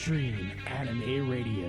Extreme Anime Radio.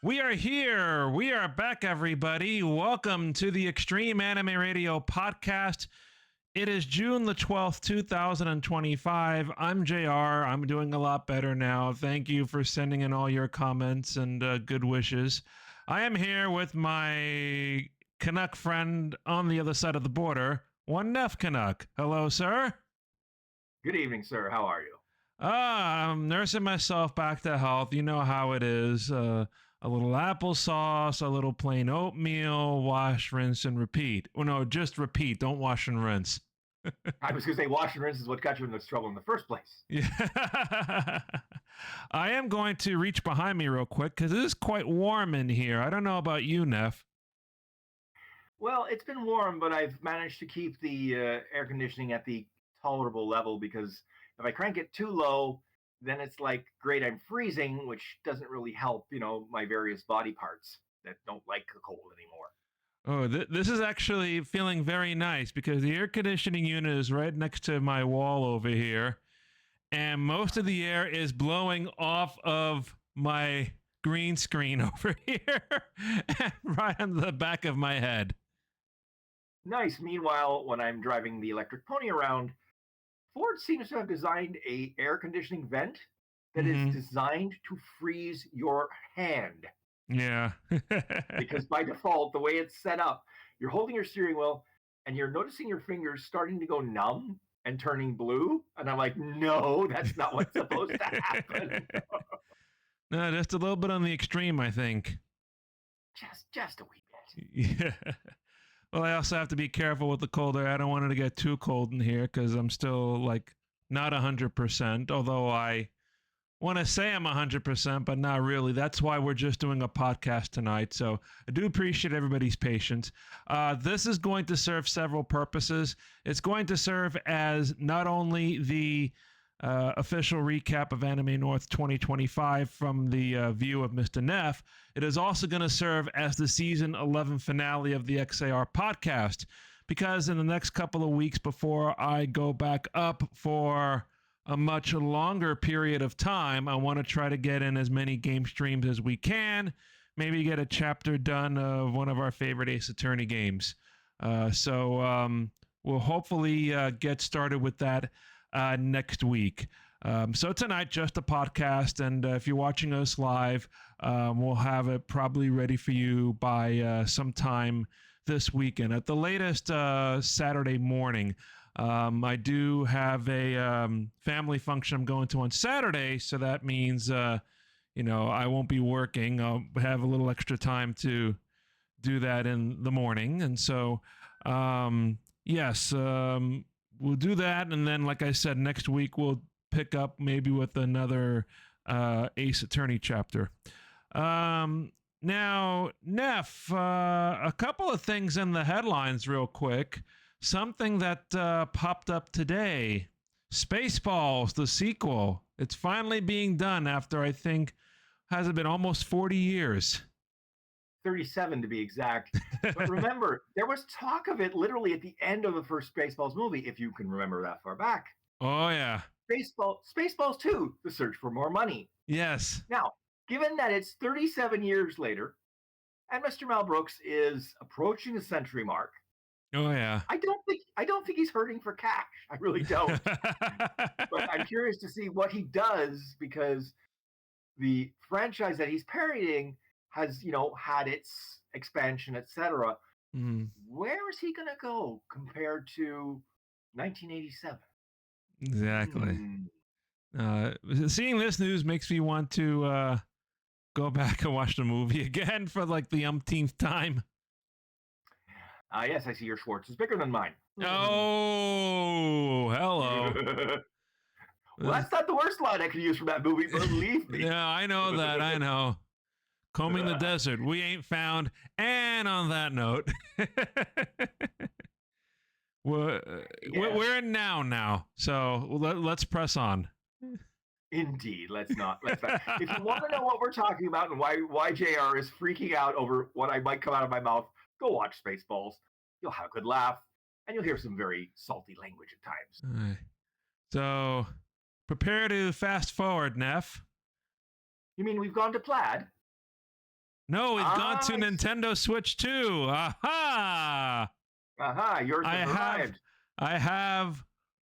We are here. We are back, everybody. Welcome to the Extreme Anime Radio podcast. It is June the 12th, 2025. I'm JR. I'm doing a lot better now. Thank you for sending in all your comments and good wishes. I am here with my Canuck friend on the other side of the border, one Neff Canuck. Hello, sir. Good evening, sir. How are you? I'm nursing myself back to health. You know how it is. A little applesauce, a little plain oatmeal, wash, rinse, and repeat. Well, no, just repeat. Don't wash and rinse. I was going to say wash and rinse is what got you in this trouble in the first place. Yeah. I am going to reach behind me real quick because it is quite warm in here. I don't know about you, Neff. Well, it's been warm, but I've managed to keep the air conditioning at the tolerable level because if I crank it too low, then it's like, great, I'm freezing, which doesn't really help, my various body parts that don't like the cold anymore. Oh, this is actually feeling very nice because the air conditioning unit is right next to my wall over here. And most of the air is blowing off of my green screen over here and right on the back of my head. Nice. Meanwhile, when I'm driving the electric pony around, Ford seems to have designed a air conditioning vent that is designed to freeze your hand. Yeah. Because by default, the way it's set up, you're holding your steering wheel and you're noticing your fingers starting to go numb and turning blue. And I'm like, no, that's not what's supposed to happen. No, just a little bit on the extreme, I think. Just a wee bit. Yeah. Well, I also have to be careful with the cold air. I don't want it to get too cold in here because I'm still not 100%, although I want to say I'm 100%, but not really. That's why we're just doing a podcast tonight. So I do appreciate everybody's patience. This is going to serve several purposes. It's going to serve as not only the official recap of Anime North 2025 from the view of Mr. Neff. It is also going to serve as the season 11 finale of the XAR podcast, because in the next couple of weeks before I go back up for a much longer period of time, I want to try to get in as many game streams as we can, maybe get a chapter done of one of our favorite Ace Attorney games. So we'll hopefully get started with that next week. So tonight, just a podcast, and if you're watching us live, we'll have it probably ready for you by sometime this weekend. At the latest, Saturday morning. I do have a family function I'm going to on Saturday, so that means, I won't be working. I'll have a little extra time to do that in the morning, and so, yes, we'll do that, and then, like I said, next week we'll pick up maybe with another Ace Attorney chapter. Now, Neff, a couple of things in the headlines real quick. Something that popped up today. Spaceballs, the sequel. It's finally being done after, I think, has it been almost 40 years? 37 to be exact. But remember, there was talk of it literally at the end of the first Spaceballs movie, if you can remember that far back. Oh, yeah. Spaceballs 2, The Search for More Money. Yes. Now, given that it's 37 years later, and Mr. Mel Brooks is approaching the century mark, Oh yeah. I don't think he's hurting for cash. I really don't. But I'm curious to see what he does, because the franchise that he's parodying has, had its expansion, etc. Mm, Where is he going to go compared to 1987? exactly. Hmm. Seeing this news makes me want to go back and watch the movie again for like the umpteenth time. Yes, I see your Schwartz is bigger than mine. Oh, hello. Well, that's not the worst line I could use from that movie, believe me. Yeah, I know that. I know. Combing the desert, we ain't found. And on that note, we're in now. So let's press on. Indeed, let's not. If you want to know what we're talking about and why JR is freaking out over what I might come out of my mouth, go watch Spaceballs. You'll have a good laugh, and you'll hear some very salty language at times. All right. So prepare to fast forward, Neff. You mean we've gone to Plaid? No, we've gone to Nintendo Switch 2. Aha! Aha, yours has arrived. I have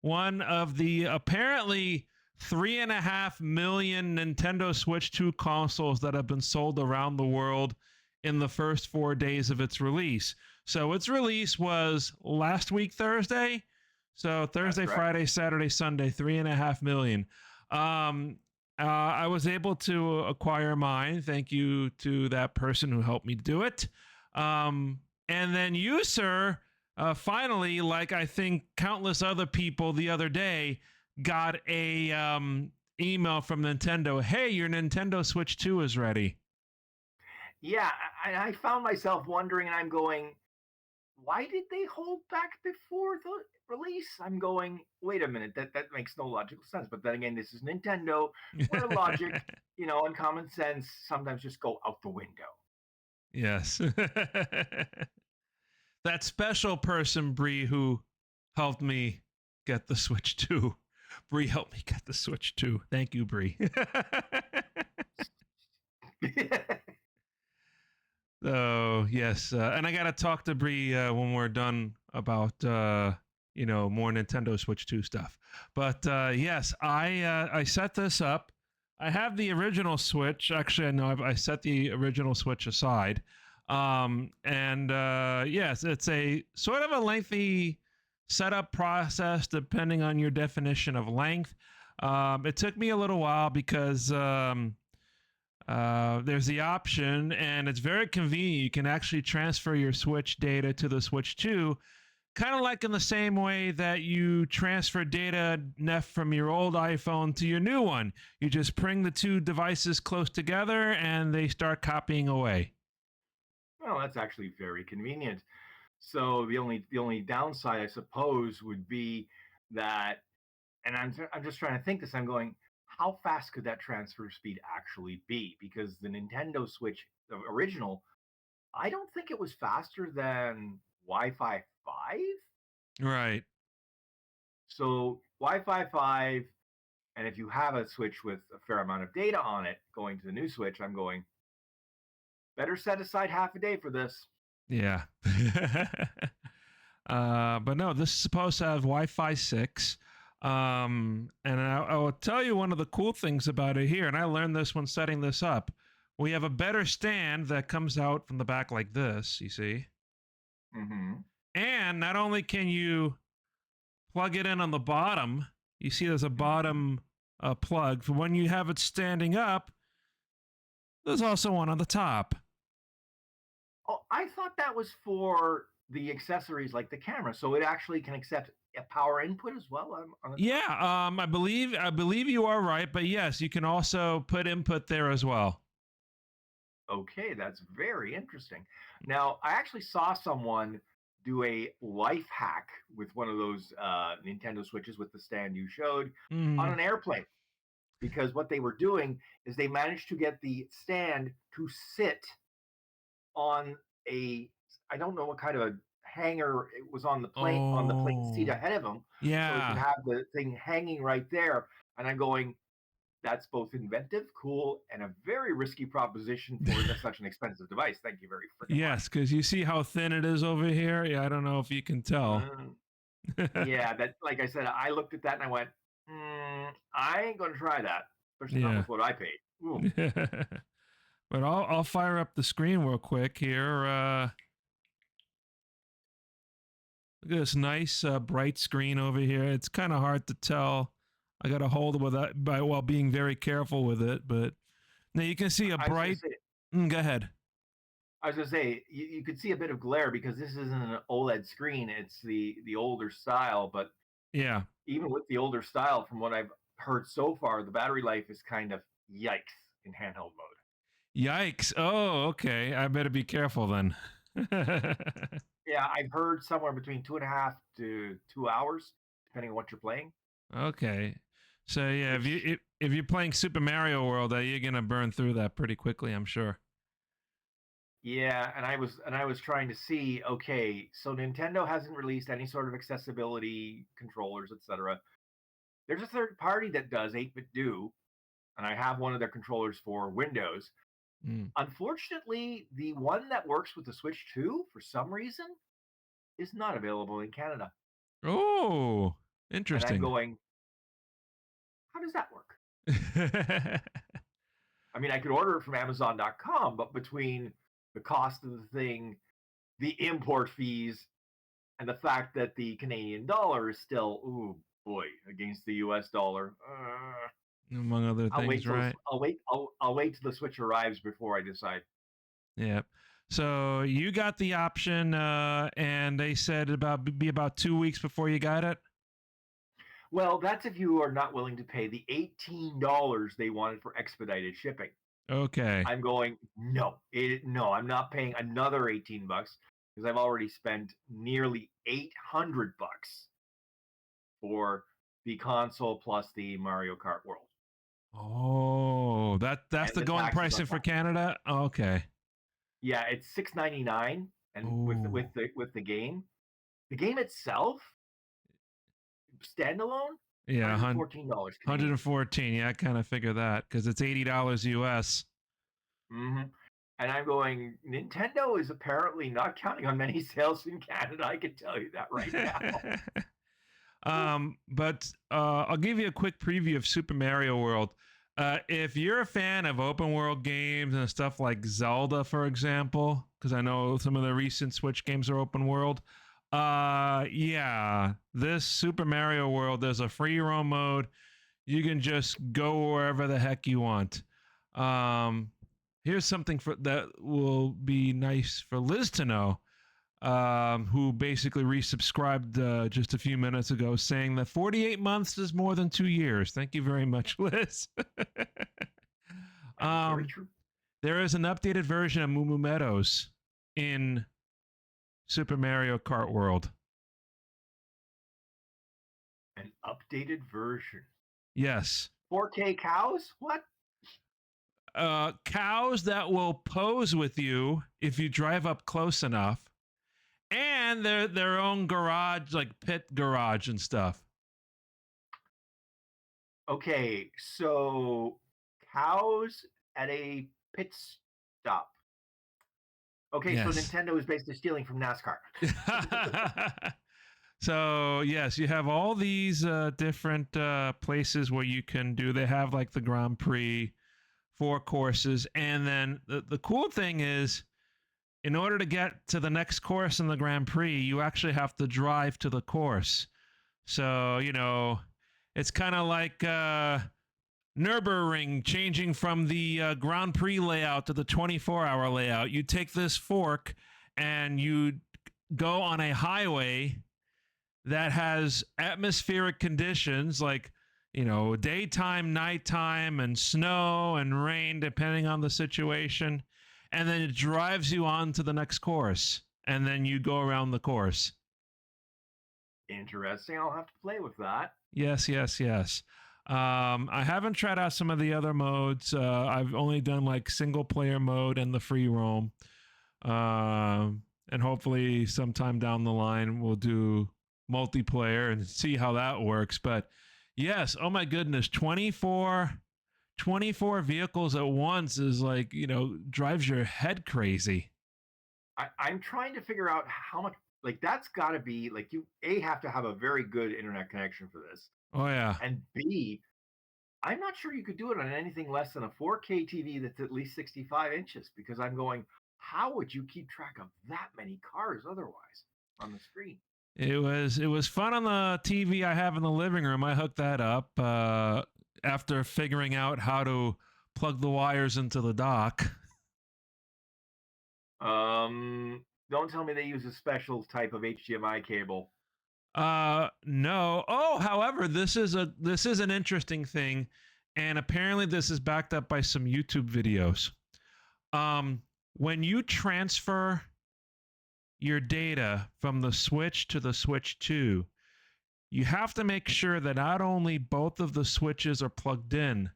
one of the apparently 3.5 million Nintendo Switch 2 consoles that have been sold around the world in the first 4 days of its release. So its release was last week, Thursday. So Thursday, Friday, Saturday, Sunday, 3.5 million. I was able to acquire mine. Thank you to that person who helped me do it. And then you, sir, finally, like I think countless other people the other day, got a email from Nintendo. Hey, your Nintendo Switch 2 is ready. Yeah, I found myself wondering, and I'm going, why did they hold back before the release? I'm going, wait a minute, that makes no logical sense. But then again, this is Nintendo, where logic, and common sense sometimes just go out the window. Yes. That special person, Bree, who helped me get the Switch 2. Bree helped me get the Switch 2. Thank you, Bree. So yes, and I gotta talk to Bree when we're done about more Nintendo Switch 2 stuff. But yes, I set this up. I have the original Switch. Actually, I know I set the original Switch aside. Yes, it's a sort of a lengthy setup process depending on your definition of length. It took me a little while because there's the option, and it's very convenient. You can actually transfer your Switch data to the Switch 2, kind of like in the same way that you transfer data from your old iPhone to your new one. You just bring the two devices close together, and they start copying away. Well, that's actually very convenient. So the only downside, I suppose, would be that, and I'm just trying to think this. I'm going, how fast could that transfer speed actually be? Because the Nintendo Switch, the original, I don't think it was faster than Wi-Fi 5. Right. So Wi-Fi 5, and if you have a Switch with a fair amount of data on it going to the new Switch, I'm going, better set aside half a day for this. Yeah. But no, this is supposed to have Wi-Fi 6. And I will tell you one of the cool things about it here, and I learned this when setting this up. We have a better stand that comes out from the back like this, you see? Mm-hmm. And not only can you plug it in on the bottom, you see there's a bottom plug. For when you have it standing up, there's also one on the top. Oh, I thought that was for the accessories like the camera, so it actually can accept a power input as well. Yeah, I believe you are right, but yes, you can also put input there as well. Okay, that's very interesting. Now, I actually saw someone do a life hack with one of those Nintendo Switches with the stand you showed on an airplane. Because what they were doing is they managed to get the stand to sit on I don't know what kind of a hanger. It was on the plane seat ahead of him, so he could Yeah. have the thing hanging right there. And I'm going, that's both inventive, cool, and a very risky proposition for such an expensive device. Thank you very freaking much. Yes, because you see how thin it is over here. Yeah, I don't know if you can tell. Yeah, that, like I said, I looked at that and I went, I ain't gonna try that, especially not Yeah. with what I paid. Ooh. But I'll fire up the screen real quick here. Look at this nice bright screen over here. It's kind of hard to tell. I got to hold it with that while being very careful with it. But now you can see a bright. Go ahead. I was gonna say you could see a bit of glare because this isn't an OLED screen; it's the older style. But yeah, even with the older style, from what I've heard so far, the battery life is kind of yikes in handheld mode. Yikes! Oh, okay. I better be careful then. Yeah, I've heard somewhere between 2.5 to 2 hours, depending on what you're playing. Okay, so yeah, if you're playing Super Mario World, you're gonna burn through that pretty quickly, I'm sure. Yeah, and I was trying to see, okay, so Nintendo hasn't released any sort of accessibility controllers, etc. There's a third party that does 8-bit do, and I have one of their controllers for Windows. Unfortunately, the one that works with the Switch 2, for some reason, is not available in Canada. Oh, interesting. And I'm going, how does that work? I mean, I could order it from Amazon.com, but between the cost of the thing, the import fees, and the fact that the Canadian dollar is still, ooh boy, against the US dollar. Among other things, right? I'll wait till the Switch arrives before I decide. Yeah. So you got the option, and they said be about 2 weeks before you got it. Well, that's if you are not willing to pay the $18 they wanted for expedited shipping. Okay. I'm going, no, I'm not paying another $18 because I've already spent nearly $800 for the console plus the Mario Kart World. Oh, that's the going pricing for Canada. Okay. Yeah, it's $6.99, and with the game itself, standalone, yeah, $114. $114. Yeah, I kind of figure that because it's $80 US. Mm-hmm. And I'm going, Nintendo is apparently not counting on many sales in Canada. I can tell you that right now. But I'll give you a quick preview of Super Mario World. If you're a fan of open world games and stuff like Zelda, for example, because I know some of the recent Switch games are open world, yeah, this Super Mario World, there's a free roam mode. You can just go wherever the heck you want. Here's something that will be nice for Liz to know, who basically resubscribed just a few minutes ago, saying that 48 months is more than 2 years. Thank you very much, Liz. Very true. There is an updated version of Moo Moo Meadows in Super Mario Kart World. An updated version? Yes. 4K cows? What? Cows that will pose with you if you drive up close enough, and their own garage, like pit garage and stuff. Okay, so cows at a pit stop. Okay, yes. So Nintendo is basically stealing from NASCAR. So yes, you have all these different places where you can do. They have like the Grand Prix, 4 courses, and then the cool thing is, in order to get to the next course in the Grand Prix, you actually have to drive to the course. So, you know, it's kind of like Nürburgring changing from the Grand Prix layout to the 24-hour layout. You take this fork and you go on a highway that has atmospheric conditions like, you know, daytime, nighttime, and snow and rain, depending on the situation. And then it drives you on to the next course. And then you go around the course. Interesting. I'll have to play with that. Yes, yes, yes. I haven't tried out some of the other modes. I've only done like single player mode and the free roam. And hopefully sometime down the line we'll do multiplayer and see how that works. But yes, oh my goodness, 24 vehicles at once is like, drives your head crazy. I'm trying to figure out how much, like, that's got to be, like, you, A, have to have a very good internet connection for this. Oh, yeah. And B, I'm not sure you could do it on anything less than a 4K TV that's at least 65 inches, because I'm going, how would you keep track of that many cars otherwise on the screen? It was fun on the TV I have in the living room. I hooked that up after figuring out how to plug the wires into the dock. Don't tell me they use a special type of HDMI cable. No. Oh, however, this is an interesting thing, and apparently this is backed up by some YouTube videos. When you transfer your data from the Switch to the Switch 2, you have to make sure that not only both of the switches are plugged in,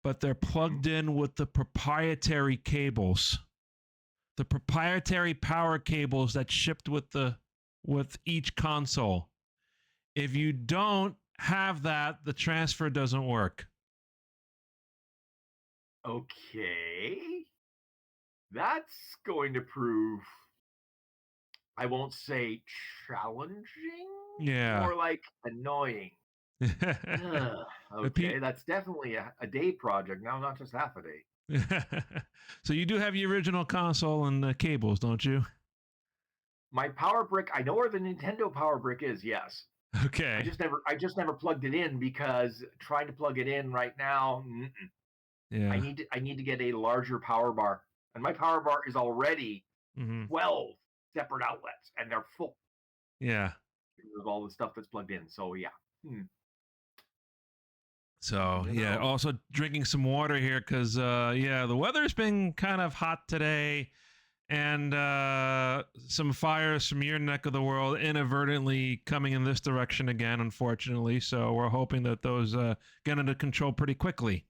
but they're plugged in with the proprietary cables. The proprietary power cables that shipped with each console. If you don't have that, the transfer doesn't work. Okay. That's going to prove, I won't say challenging. Yeah. More like annoying. Okay, that's definitely a day project now, not just half a day. So you do have the original console and the cables, don't you? My power brick, I know where the Nintendo power brick is, yes. Okay. I just never plugged it in, because trying to plug it in right now, yeah. I need to get a larger power bar. And my power bar is already 12 separate outlets, and they're full. Yeah. Of all the stuff that's plugged in. So yeah. So yeah, also drinking some water here because the weather's been kind of hot today, and some fires from your neck of the world inadvertently coming in this direction again, unfortunately. So we're hoping that those get under control pretty quickly.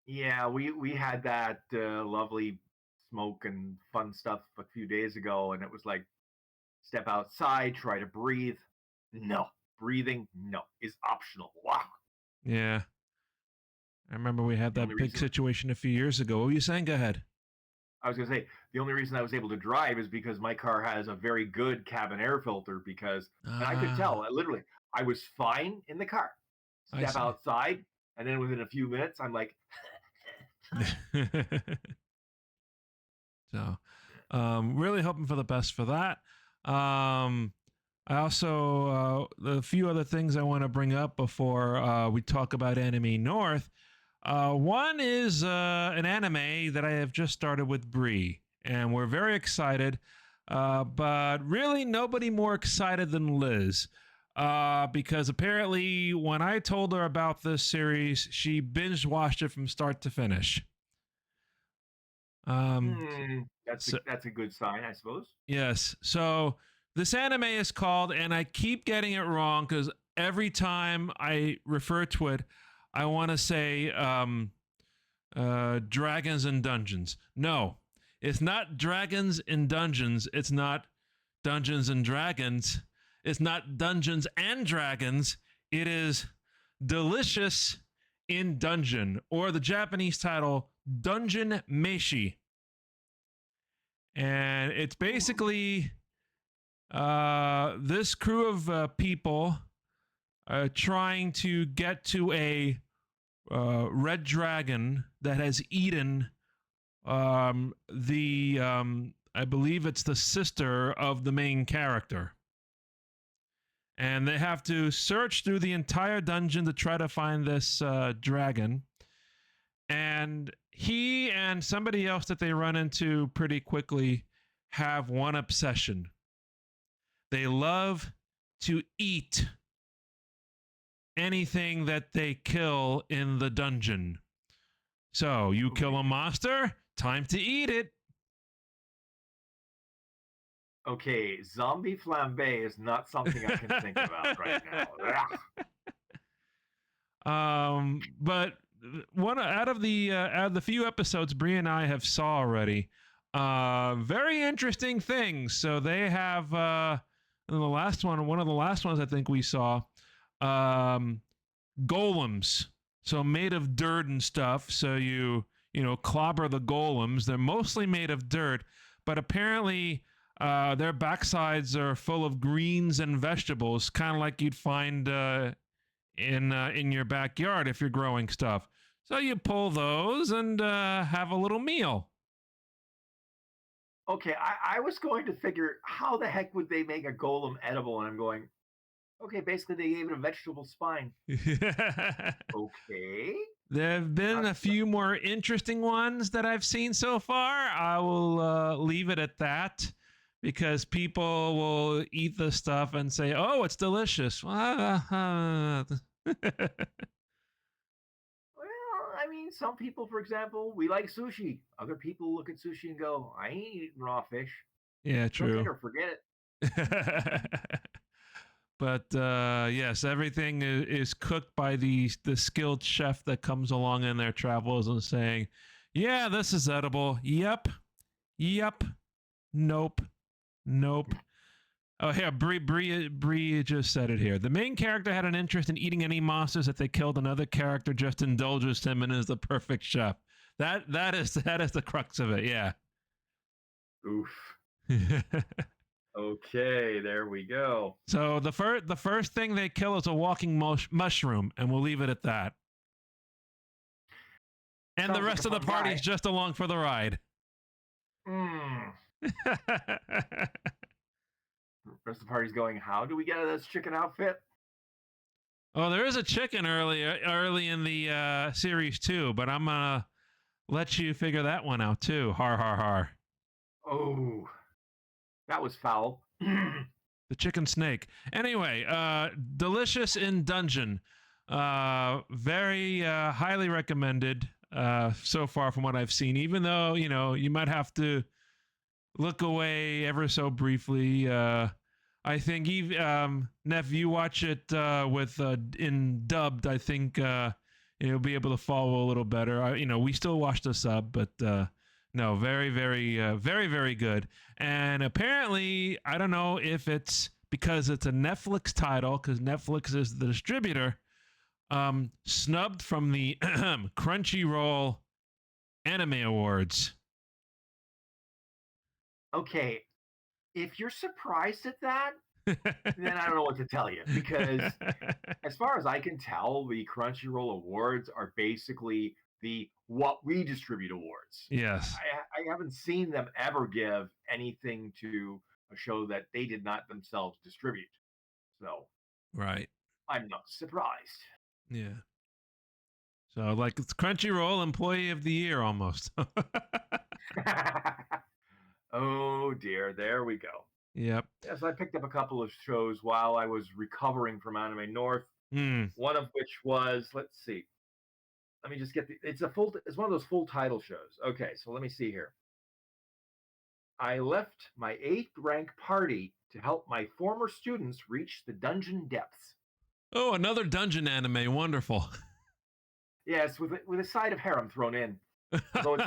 Yeah, we had that lovely smoke and fun stuff a few days ago, and it was like, step outside, try to breathe. No, breathing, no, is optional. Wow. Yeah. I remember we had that big situation a few years ago. What were you saying? Go ahead. I was going to say, the only reason I was able to drive is because my car has a very good cabin air filter, because and I could tell, literally, I was fine in the car. Step outside, and then within a few minutes, I'm like... So, really hoping for the best for that. I also, a few other things I want to bring up before we talk about Anime North. One is an anime that I have just started with Bree, and we're very excited, but really nobody more excited than Liz, because apparently when I told her about this series, she binge watched it from start to finish. That's a good sign, I suppose. Yes. So this anime is called, and I keep getting it wrong because every time I refer to it, I want to say Dragons and Dungeons. No, it's not Dragons and Dungeons. It's not Dungeons and Dragons. It's not Dungeons and Dragons. It is Delicious in Dungeon, or the Japanese title, Dungeon Meshi. And it's basically this crew of people trying to get to a red dragon that has eaten I believe it's the sister of the main character. And they have to search through the entire dungeon to try to find this dragon. And he and somebody else that they run into pretty quickly have one obsession. They love to eat anything that they kill in the dungeon. So you kill a monster, time to eat it. Okay, zombie flambe is not something I can think about right now. But one out of the few episodes Bree and I have saw already, Very interesting things. So they have in the last one of the last ones I think we saw, golems. So made of dirt and stuff. So you clobber the golems. They're mostly made of dirt, but apparently their backsides are full of greens and vegetables, kind of like you'd find in your backyard if you're growing stuff. So you pull those and have a little meal. Okay, I was going to figure how the heck would they make a golem edible, and I'm going, okay, basically they gave it a vegetable spine. Okay. There have been a few more interesting ones that I've seen so far. I will leave it at that because people will eat the stuff and say, "Oh, it's delicious." Well, I mean, some people, for example, we like sushi. Other people look at sushi and go, I ain't eating raw fish. Yeah, true. Cook it or forget it. But yes, everything is cooked by the skilled chef that comes along in their travels and saying, "Yeah, this is edible. Yep, nope, nope." Oh, here, Bree just said it here. The main character had an interest in eating any monsters that they killed. Another character just indulges him and is the perfect chef. That is the crux of it. Yeah. Oof. Okay, there we go. So the first thing they kill is a walking mushroom, and we'll leave it at that. And Sounds the rest like of the party's just along for the ride. The rest of the party's going, how do we get out of this chicken outfit? Oh, there is a chicken early in the series too, but I'm gonna let you figure that one out too. Har har har. Oh, that was foul. The chicken snake. Anyway, delicious in dungeon. Very highly recommended so far from what I've seen. Even though you might have to look away ever so briefly. I think Neff, you watch it with in dubbed. I think you'll be able to follow a little better. We still watch the sub, but no, very, very, very, very good. And apparently, I don't know if it's because it's a Netflix title, because Netflix is the distributor. Snubbed from the Crunchyroll Anime Awards. Okay, if you're surprised at that, then I don't know what to tell you. Because as far as I can tell, the Crunchyroll Awards are basically the what we distribute awards. Yes. I haven't seen them ever give anything to a show that they did not themselves distribute. So right. I'm not surprised. Yeah. So like it's Crunchyroll Employee of the Year almost. Oh dear, there we go. Yep. Yes, I picked up a couple of shows while I was recovering from Anime North. One of which was, let's see. Let me just get it's one of those full title shows. Okay, so let me see here. I left my 8th rank party to help my former students reach the dungeon depths. Oh, another dungeon anime. Wonderful. Yes, with a side of harem thrown in. Although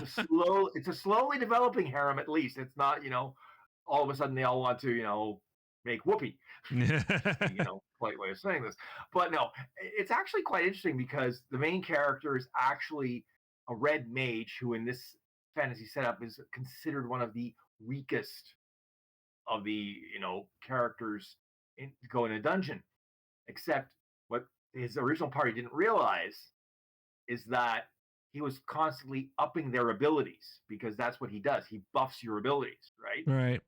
it's a slowly developing harem at least. It's not, all of a sudden they all want to, make whoopee. Polite way of saying this. But no, it's actually quite interesting because the main character is actually a red mage who in this fantasy setup is considered one of the weakest of the, characters to go in a dungeon. Except what his original party didn't realize is that he was constantly upping their abilities because that's what he does. He buffs your abilities, right? Right.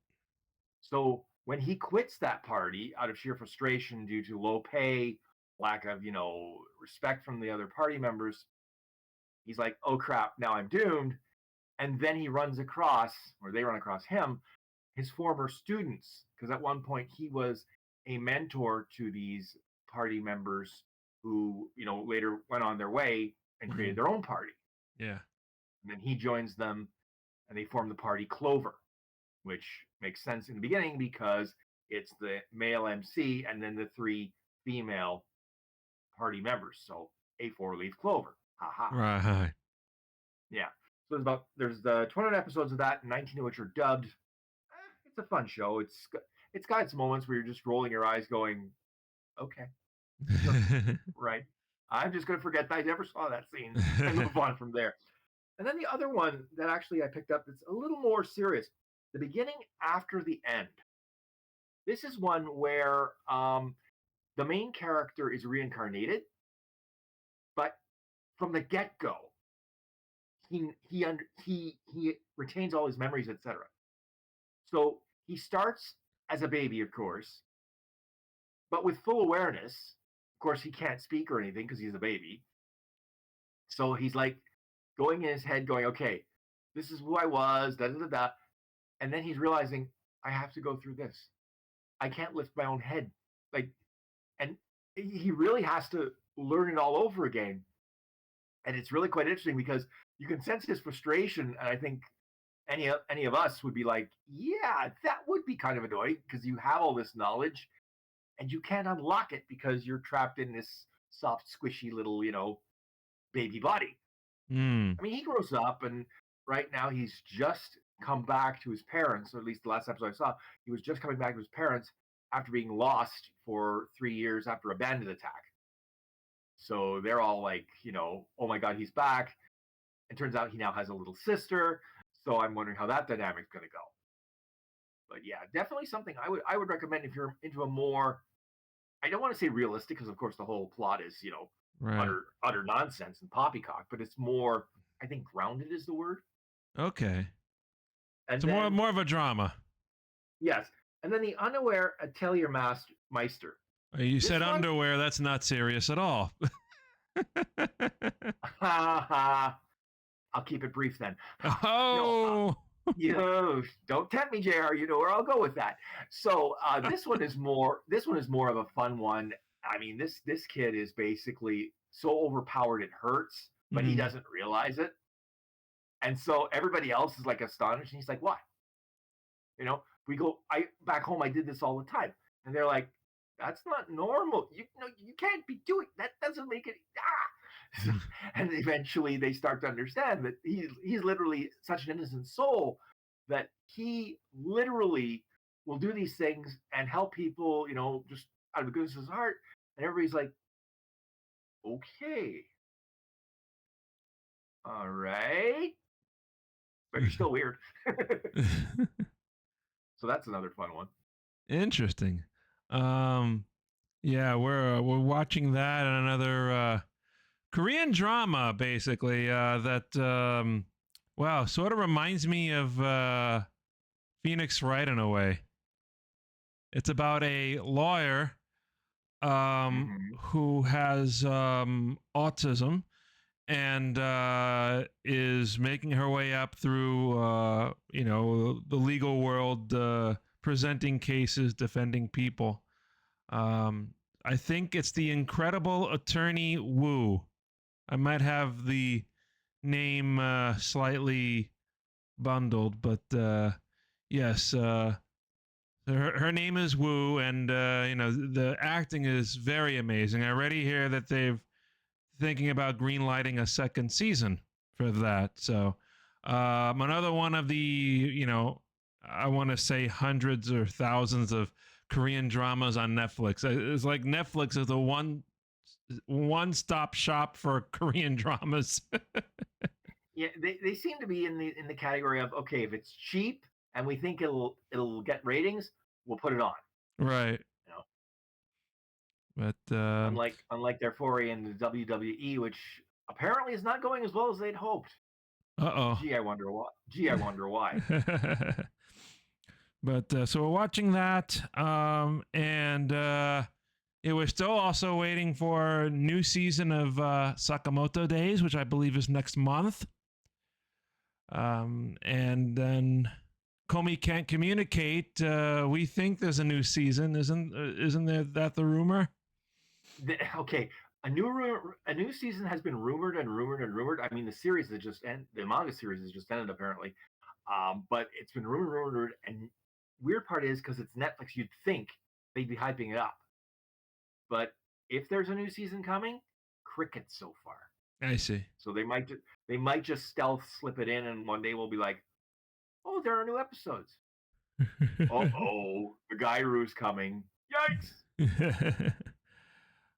So when he quits that party out of sheer frustration due to low pay, lack of, respect from the other party members, he's like, oh crap, now I'm doomed. And then he runs across, or they run across him, his former students. Because at one point he was a mentor to these party members who, later went on their way and created their own party. Yeah. And then he joins them and they form the party Clover, which makes sense in the beginning because it's the male MC and then the 3 female party members. So a 4-leaf clover. Ha ha. Right. Yeah. So there's the 21 episodes of that, 19 of which are dubbed. It's a fun show. It's got its moments where you're just rolling your eyes, going, "Okay, sure, right." I'm just gonna forget that I ever saw that scene and move on from there. And then the other one that actually I picked up that's a little more serious, the beginning after the end. This is one where the main character is reincarnated, but from the get go, he retains all his memories, etc. So he starts as a baby, of course, but with full awareness. Of course, he can't speak or anything because he's a baby. So he's like going in his head, going, "Okay, this is who I was, da da da da," and then he's realizing, "I have to go through this. I can't lift my own head." Like, and he really has to learn it all over again. And it's really quite interesting because you can sense his frustration, and I think any of us would be like, "Yeah, that would be kind of annoying because you have all this knowledge and you can't unlock it because you're trapped in this soft, squishy little, baby body." Mm. I mean, he grows up, and right now he's just come back to his parents, or at least the last episode I saw, he was just coming back to his parents after being lost for 3 years after a bandit attack. So they're all like, "Oh my God, he's back." It turns out he now has a little sister. So I'm wondering how that dynamic's going to go. But yeah, definitely something I would recommend if you're into a more, I don't want to say realistic because of course the whole plot is Right. utter nonsense and poppycock, but it's more, I think, grounded is the word. Okay. And So then more of a drama. yes, and then the Unaware Atelier Meister. You This said one, underwear. That's not serious at all. I'll keep it brief then. No, Oh. don't tempt me, Jr. You know where I'll go with that. So this one is more. This one is more of a fun one. I mean, this kid is basically so overpowered it hurts, but he Mm. doesn't realize it, and so everybody else is like astonished. And he's like, "Why?" We go. I back home. I did this all the time, and they're like, "That's not normal. You can't be doing that. Doesn't make it." And eventually they start to understand that he's literally such an innocent soul that he literally will do these things and help people, just out of the goodness of his heart. And everybody's like, "Okay, all right, but you're still weird." So that's another fun one. Interesting. Um, yeah, we're watching that and another Korean drama, basically. That wow, sort of reminds me of Phoenix Wright in a way. It's about a lawyer Mm-hmm. who has autism and is making her way up through the legal world, presenting cases, defending people. I think it's the Incredible Attorney Woo. I might have the name slightly bundled, but yes, her name is Woo, and the acting is very amazing. I already hear that they've thinking about greenlighting a second season for that. So another one of the I want to say hundreds or thousands of Korean dramas on Netflix. It's like Netflix is the one-stop shop for Korean dramas. Yeah, they seem to be in the category of, okay, if it's cheap and we think it'll get ratings, we'll put it on. Right. You know, But unlike their foray in the WWE, which apparently is not going as well as they'd hoped. uh-oh. Gee, I wonder why. Gee, I wonder why. But so we're watching that, and we're still also waiting for a new season of Sakamoto Days, which I believe is next month. And then Comey Can't Communicate. We think there's a new season, isn't there? That the rumor? Okay, a new season has been rumored and rumored and rumored. I mean, the manga series has just ended apparently, but it's been rumored. And weird part is because it's Netflix, you'd think they'd be hyping it up, but if there's a new season coming, crickets so far. I see. So they might just stealth slip it in, and one day we'll be like, oh, there are new episodes. Oh, the Gairu's coming. Yikes!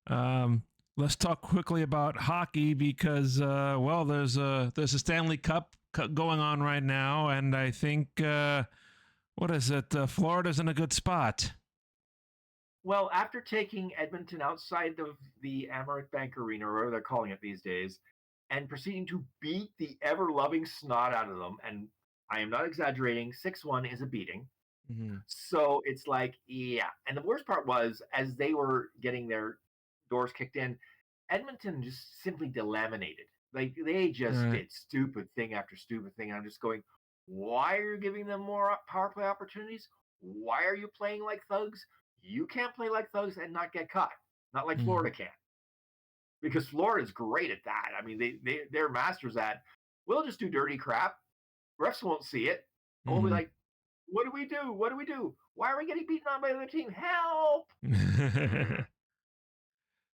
um, let's talk quickly about hockey because, well, there's a Stanley Cup going on right now, and I think what is it? Florida's in a good spot. Well, after taking Edmonton outside of the Amaret Bank Arena, or whatever they're calling it these days, and proceeding to beat the ever-loving snot out of them, and I am not exaggerating, 6-1 is a beating. Mm-hmm. So it's like, yeah. And the worst part was, as they were getting their doors kicked in, Edmonton just simply delaminated. Like, they just did stupid thing after stupid thing. And I'm just going, why are you giving them more power play opportunities? Why are you playing like thugs? You can't play like thugs and not get caught. Not like Florida can. Because Florida's great at that. I mean, they're masters at, we'll just do dirty crap. Refs won't see it. And we'll be like, what do we do? What do we do? Why are we getting beaten on by the other team? Help!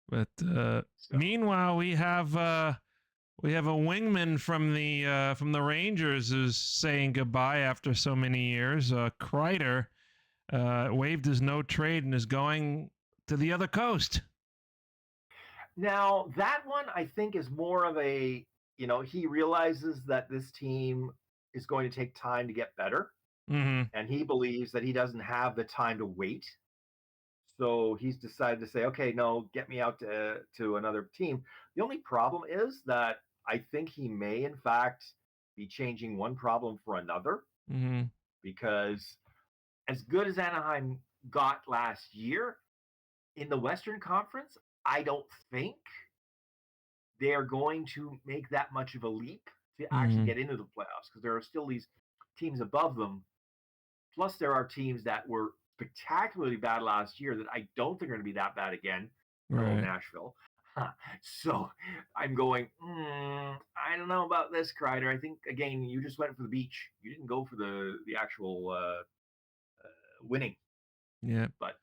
But meanwhile, we have a wingman from the Rangers who's saying goodbye after so many years. Kreider waived his no trade and is going to the other coast. Now, that one I think is more of a, he realizes that this team is going to take time to get better. Mm-hmm. And he believes that he doesn't have the time to wait. So he's decided to say, okay, no, get me out to another team. The only problem is that I think he may, in fact, be changing one problem for another. Mm-hmm. Because as good as Anaheim got last year in the Western Conference, I don't think they are going to make that much of a leap to actually get into the playoffs, because there are still these teams above them. Plus, there are teams that were spectacularly bad last year that I don't think are going to be that bad again. Hello, Nashville. So I'm going, I don't know about this, Kreider. I think, again, you just went for the beach. You didn't go for the actual winning. Yeah. But,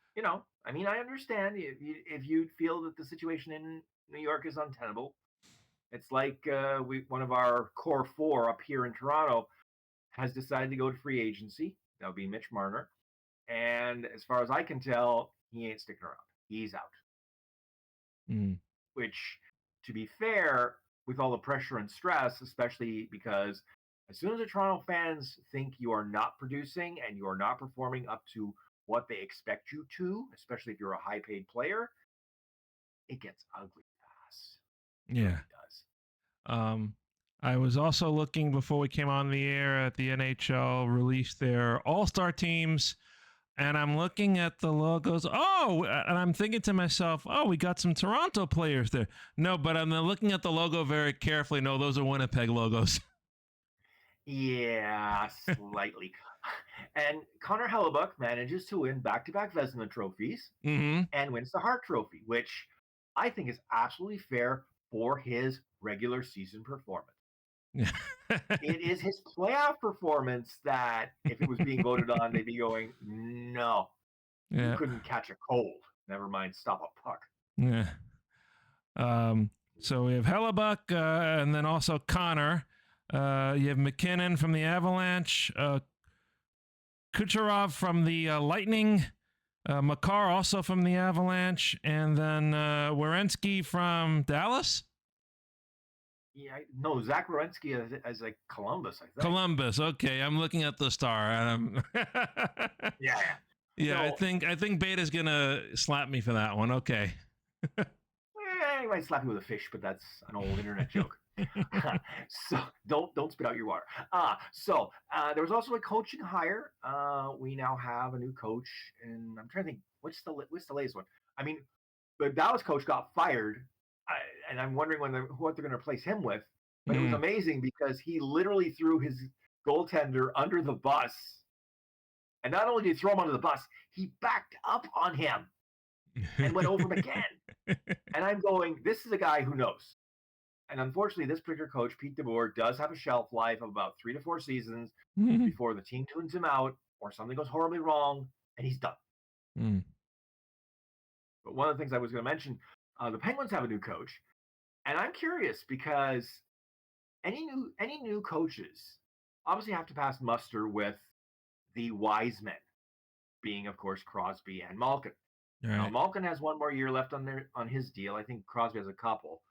I mean, I understand if you feel that the situation in New York is untenable. It's like one of our core four up here in Toronto has decided to go to free agency. That'll be Mitch Marner. And as far as I can tell, he ain't sticking around. He's out. Which, to be fair, with all the pressure and stress, especially because as soon as the Toronto fans think you are not producing and you are not performing up to what they expect you to, especially if you're a high-paid player, it gets ugly fast. Yeah. It really does. I was also looking before we came on the air at the NHL released their all-star teams, and I'm looking at the logos. Oh, and I'm thinking to myself, oh, we got some Toronto players there. No, but I'm looking at the logo very carefully. No, those are Winnipeg logos. Yeah, slightly. And Connor Hellebuck manages to win back-to-back Vezina trophies and wins the Hart Trophy, which I think is absolutely fair for his regular season performance. It is his playoff performance that, if it was being voted on, they'd be going, no, you couldn't catch a cold. Never mind stop a puck. Yeah. So we have Hellebuck and then also Connor. You have McKinnon from the Avalanche, Kucherov from the Lightning, Makar also from the Avalanche, and then Werenski from Dallas. Yeah, no, Zach Werenski as like Columbus, I think. Columbus, okay. I'm looking at the star. Yeah. Yeah, so, I think Beta's gonna slap me for that one. Okay. He might slap you with a fish, but that's an old internet joke. So don't spit out your water. So there was also a coaching hire. We now have a new coach, and I'm trying to think what's the latest one. I mean, the Dallas coach got fired, and I'm wondering what they're going to replace him with. But it was amazing because he literally threw his goaltender under the bus, and not only did he throw him under the bus, he backed up on him and went over him again. And I'm going, this is a guy who knows. And unfortunately, this particular coach, Pete DeBoer, does have a shelf life of about 3 to 4 seasons before the team tunes him out or something goes horribly wrong, and he's done. But one of the things I was going to mention, the Penguins have a new coach, And I'm curious because any new coaches obviously have to pass muster with the wise men, being of course Crosby and Malkin. All Now right. Malkin has one more year left on his deal. I think Crosby has a couple.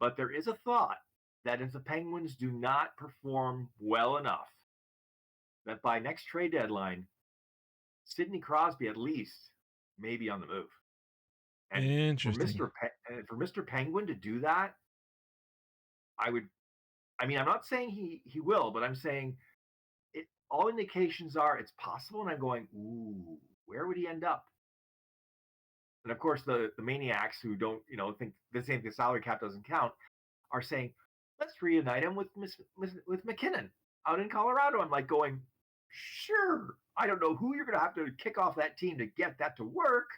But there is a thought that if the Penguins do not perform well enough, that by next trade deadline, Sidney Crosby at least may be on the move. And Interesting. For Mr. Penguin to do that, I would. I mean, I'm not saying he will, but I'm saying it. All indications are it's possible, and I'm going, ooh, where would he end up? And of course, the maniacs who don't, think the salary cap doesn't count are saying, let's reunite him with McKinnon out in Colorado. I'm like going, sure. I don't know who you're going to have to kick off that team to get that to work,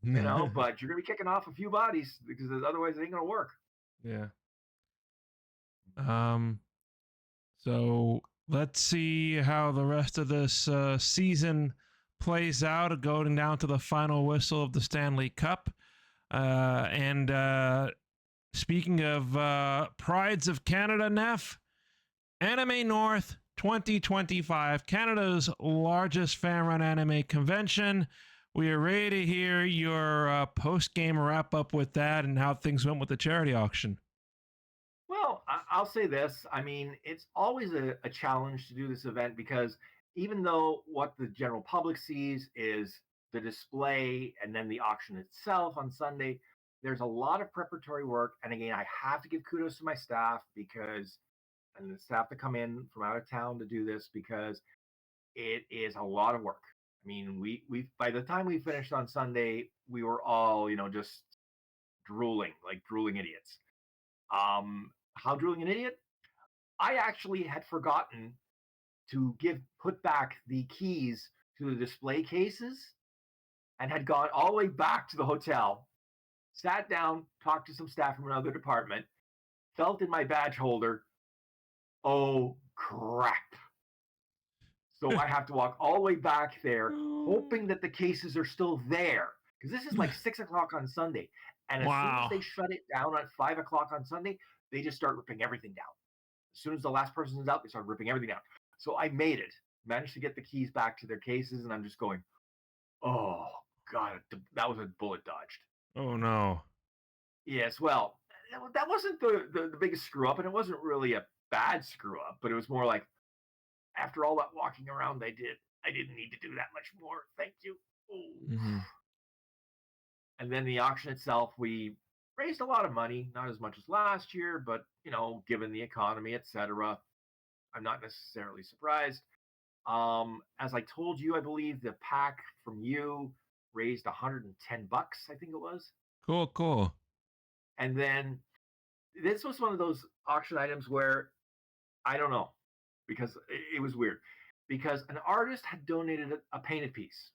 but you're going to be kicking off a few bodies because otherwise it ain't going to work. Yeah. So let's see how the rest of this season plays out, going down to the final whistle of the Stanley Cup. And speaking of Prides of Canada, Neff, Anime North 2025, Canada's largest fan-run anime convention. We are ready to hear your post-game wrap-up with that and how things went with the charity auction. Well, I'll say this. I mean, it's always a challenge to do this event because even though what the general public sees is the display and then the auction itself on Sunday, there's a lot of preparatory work. And again, I have to give kudos to my staff and the staff that come in from out of town to do this because it is a lot of work. I mean, we by the time we finished on Sunday, we were all, just drooling, like drooling idiots. How drooling an idiot? I actually had forgotten to put back the keys to the display cases and had gone all the way back to the hotel, sat down, talked to some staff from another department, felt in my badge holder. Oh, crap. So I have to walk all the way back there, hoping that the cases are still there. Because this is like 6 o'clock on Sunday. And as soon as they shut it down at 5 o'clock on Sunday, they just start ripping everything down. As soon as the last person is out, they start ripping everything down. So I managed to get the keys back to their cases, and I'm just going, oh, God, that was a bullet dodged. Oh, no. Yes, well, that wasn't the biggest screw up, and it wasn't really a bad screw up, but it was more like, after all that walking around I didn't need to do that much more. Thank you. Mm-hmm. And then the auction itself, we raised a lot of money, not as much as last year, but given the economy, etc., I'm not necessarily surprised. As I told you, I believe the pack from you raised $110, I think it was. Cool. And then this was one of those auction items where I don't know, because it was weird. Because an artist had donated a painted piece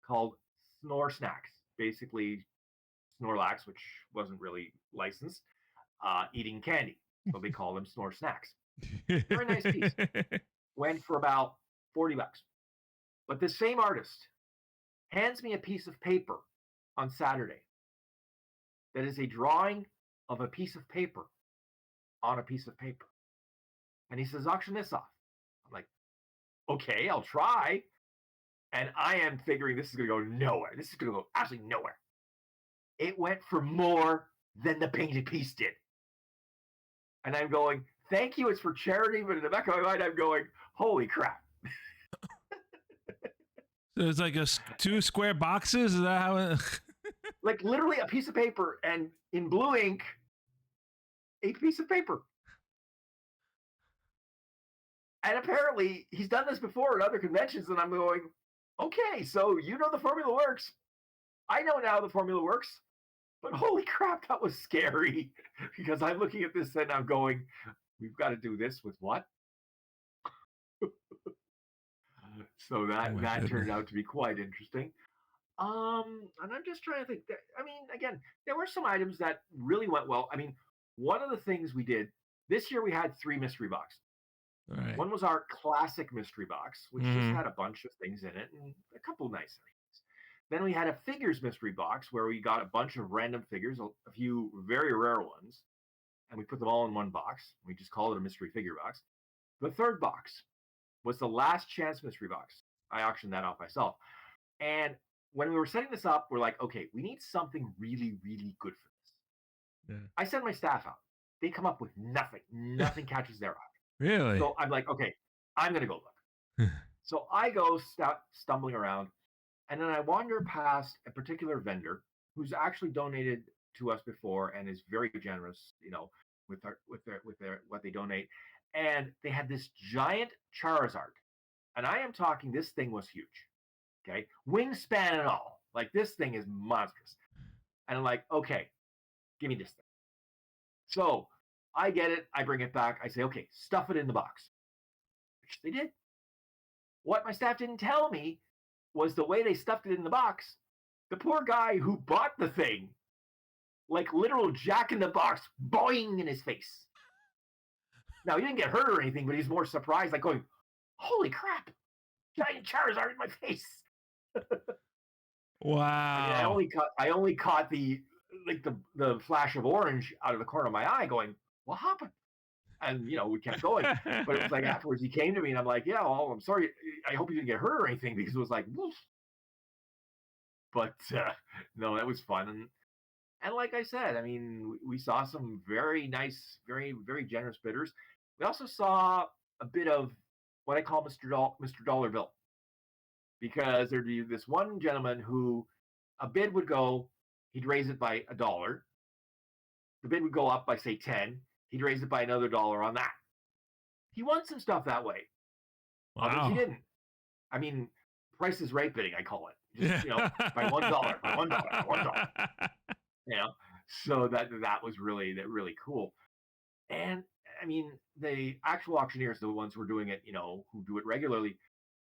called Snore Snacks, basically Snorlax, which wasn't really licensed, eating candy. So they call them Snore Snacks. Very nice piece. Went for about $40. But this same artist hands me a piece of paper on Saturday that is a drawing of a piece of paper on a piece of paper. And he says, auction this off. I'm like, okay, I'll try. And I am figuring this is going to go nowhere. This is going to go absolutely nowhere. It went for more than the painted piece did. And I'm going, thank you, it's for charity. But in the back of my mind, I'm going, holy crap. So it's like 2 square boxes? Is that how it... Like literally a piece of paper and in blue ink, a piece of paper. And apparently he's done this before at other conventions, and I'm going, okay, so the formula works. I know now the formula works, but holy crap, that was scary. Because I'm looking at this and I'm going, we've got to do this with what? So that turned out to be quite interesting. And I'm just trying to think. I mean, again, there were some items that really went well. I mean, one of the things we did this year, we had 3 mystery boxes. Right. One was our classic mystery box, which just had a bunch of things in it and a couple nice things. Then we had a figures mystery box where we got a bunch of random figures, a few very rare ones, and we put them all in one box. We just called it a mystery figure box. The third box was the last chance mystery box. I auctioned that off myself. And when we were setting this up, we're like, okay, we need something really, really good for this. Yeah. I send my staff out. They come up with nothing. Nothing catches their eye. Really? So I'm like, okay, I'm going to go look. So I go stumbling around, and then I wander past a particular vendor who's actually donated to us before and is very generous, with their what they donate. And they had this giant Charizard, and I am talking, this thing was huge. Okay, wingspan and all. Like, this thing is monstrous. And I'm like, okay, give me this thing. So I get it. I bring it back. I say, okay, stuff it in the box, which they did. What my staff didn't tell me was the way they stuffed it in the box. The poor guy who bought the thing, like literal Jack in the Box, boing in his face. Now, he didn't get hurt or anything, but he's more surprised, like going, holy crap, giant Charizard in my face. Wow. I mean, I only caught the flash of orange out of the corner of my eye, going, what happened? And we kept going. But it was like afterwards he came to me and I'm like, yeah, well, I'm sorry. I hope you didn't get hurt or anything, because it was like, woof. But no, that was fun. And like I said, I mean, we saw some very nice, very, very generous bidders. We also saw a bit of what I call Mr. Dollar Bill, because there'd be this one gentleman who a bid would go, he'd raise it by $1. The bid would go up by, say, 10. He'd raise it by another $1 on that. He won some stuff that way. Wow. Others he didn't. I mean, Price is Right bidding, I call it. Just, by $1, by $1, by $1. So that was really cool. And I mean, the actual auctioneers, the ones who are doing it, who do it regularly,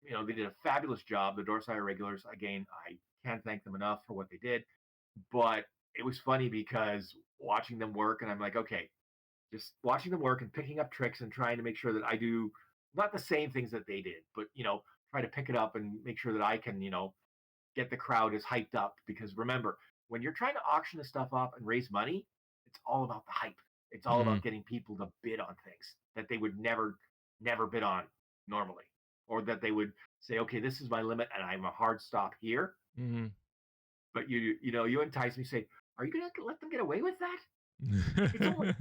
they did a fabulous job. The Dorsai regulars, again, I can't thank them enough for what they did. But it was funny because watching them work, and I'm like, okay, just watching them work and picking up tricks and trying to make sure that I do not the same things that they did, but try to pick it up and make sure that I can, get the crowd as hyped up. Because remember, when you're trying to auction this stuff up and raise money, it's all about the hype. It's all about getting people to bid on things that they would never bid on normally, or that they would say, okay, this is my limit and I'm a hard stop here. Mm-hmm. But you entice me, say, are you going to let them get away with that? It's only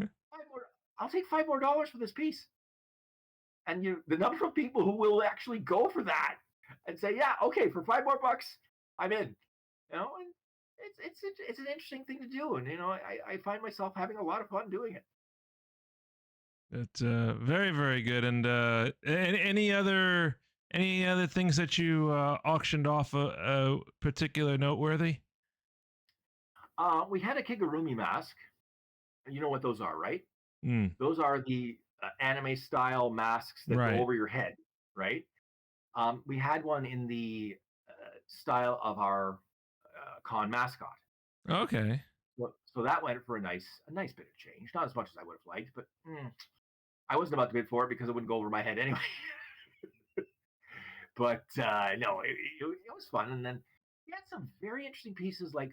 I'll take $5 more for this piece. And the number of people who will actually go for that and say, yeah, okay, for $5 more, I'm in. And it's an interesting thing to do, and I find myself having a lot of fun doing it. It's very, very good. And any other things that you auctioned off particular noteworthy? We had a Kigurumi mask. You know what those are, right? Mm. Those are the anime style masks that go over your head, right? We had one in the style of our con mascot. Okay. So that went for a nice bit of change. Not as much as I would have liked, but I wasn't about to bid for it because it wouldn't go over my head anyway. But no, it was fun. And then we had some very interesting pieces. Like,